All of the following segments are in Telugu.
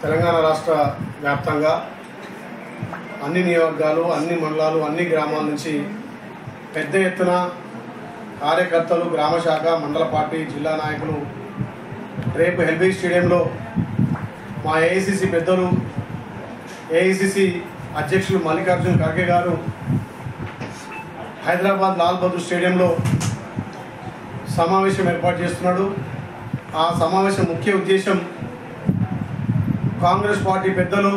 తెలంగాణ రాష్ట్ర వ్యాప్తంగా అన్ని నియోజకవర్గాలు, అన్ని మండలాలు, అన్ని గ్రామాల నుంచి పెద్ద ఎత్తున కార్యకర్తలు, గ్రామ శాఖ, మండల పార్టీ, జిల్లా నాయకులు రేపు ఎల్బీ స్టేడియంలో మా ఏఐసిసి పెద్దలు, ఏఐసిసి అధ్యక్షులు మల్లికార్జున ఖర్గే గారు హైదరాబాద్ లాల్ బహదూర్ స్టేడియంలో సమావేశం ఏర్పాటు చేస్తున్నాడు. ఆ సమావేశం ముఖ్య ఉద్దేశం కాంగ్రెస్ పార్టీ పెద్దలు,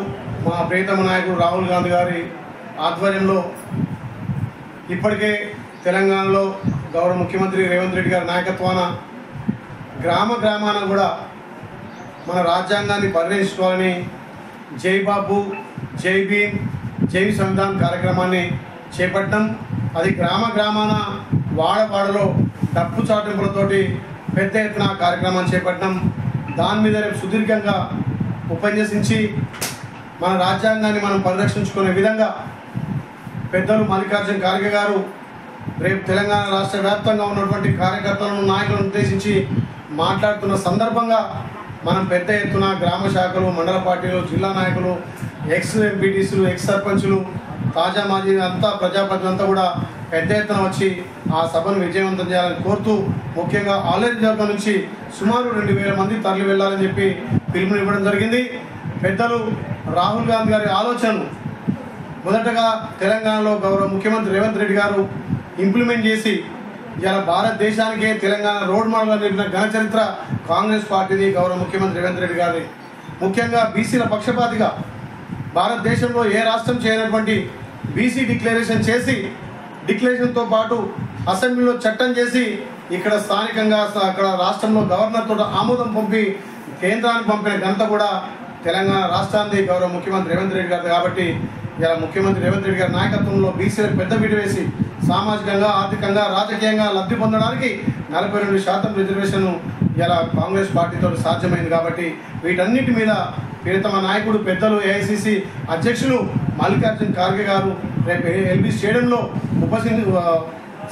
మా ప్రియతమ నాయకుడు రాహుల్ గాంధీ గారి ఆధ్వర్యంలో ఇప్పటికే తెలంగాణలో గౌరవ ముఖ్యమంత్రి రేవంత్ రెడ్డి గారి నాయకత్వాన గ్రామాన కూడా మన రాజ్యాంగాన్ని పరిరక్షించుకోవాలని జై బాబు, జై భీమ్, జై సంవిధాన్ కార్యక్రమాన్ని చేపట్టడం. అది గ్రామాన వాడవాడలో డప్పు చాటింపులతోటి పెద్ద ఎత్తున కార్యక్రమాన్ని చేపట్టడం. దాని మీద రేపు సుదీర్ఘంగా ఉపన్యసించి మన రాజ్యాంగాన్ని మనం పరిరక్షించుకునే విధంగా పెద్దలు మల్లికార్జున ఖర్గే గారు రేపు తెలంగాణ రాష్ట్ర వ్యాప్తంగా ఉన్నటువంటి కార్యకర్తలను, నాయకులను ఉద్దేశించి మాట్లాడుతున్న సందర్భంగా మనం పెద్ద ఎత్తున గ్రామ శాఖలు, మండల పార్టీలు, జిల్లా నాయకులు, ఎక్స్ ఎంపీటీసీలు, ఎక్స్ సర్పంచులు, తాజా మాజీ అంతా ప్రజాప్రతినిధులు అంతా కూడా పెద్ద ఎత్తున వచ్చి ఆ సభను విజయవంతం చేయాలని కోరుతూ, ముఖ్యంగా ఆలేరు నియోజకవర్గం నుంచి సుమారు 2000 మంది తరలి వెళ్లాలని చెప్పి పిలుపునివ్వడం జరిగింది. పెద్దలు రాహుల్ గాంధీ గారి ఆలోచనను మొదటగా తెలంగాణలో గౌరవ ముఖ్యమంత్రి రేవంత్ రెడ్డి గారు ఇంప్లిమెంట్ చేసి ఇలా భారతదేశానికే తెలంగాణ రోడ్ మోడల్ నిలిపిన ఘన చరిత్ర కాంగ్రెస్ పార్టీది, గౌరవ ముఖ్యమంత్రి రేవంత్ రెడ్డి గారి. ముఖ్యంగా బీసీల పక్షపాతిగా భారతదేశంలో ఏ రాష్ట్రం చేయనటువంటి బీసీ డిక్లరేషన్ చేసి, డిక్లరేషన్తో పాటు అసెంబ్లీలో చట్టం చేసి, ఇక్కడ స్థానికంగా అక్కడ రాష్ట్రంలో గవర్నర్ తోటి ఆమోదం పంపి కేంద్రానికి పంపిన ఘనత కూడా తెలంగాణ రాష్ట్రానికి గౌరవ ముఖ్యమంత్రి రేవంత్ రెడ్డి గారు. కాబట్టి ఇలా ముఖ్యమంత్రి రేవంత్ రెడ్డి గారి నాయకత్వంలో బీసీలకు పెద్దపీట వేసి సామాజికంగా, ఆర్థికంగా, రాజకీయంగా లబ్ధి పొందడానికి 42% రిజర్వేషన్ ఇలా కాంగ్రెస్ పార్టీతో సాధ్యమైంది. కాబట్టి వీటన్నిటి మీద ప్రియతమ నాయకుడు పెద్దలు ఏఐసిసి అధ్యక్షులు మల్లికార్జున ఖర్గే గారు రేపు ఎల్బీ స్టేడియంలో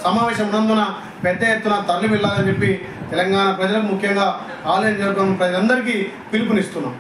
సమావేశం ఉన్నందున పెద్ద ఎత్తున తరలి వెళ్ళాలని చెప్పి తెలంగాణ ప్రజలకు, ముఖ్యంగా ఆలేరు నియోజకవర్గం ప్రజలందరికీ పిలుపునిస్తున్నాం.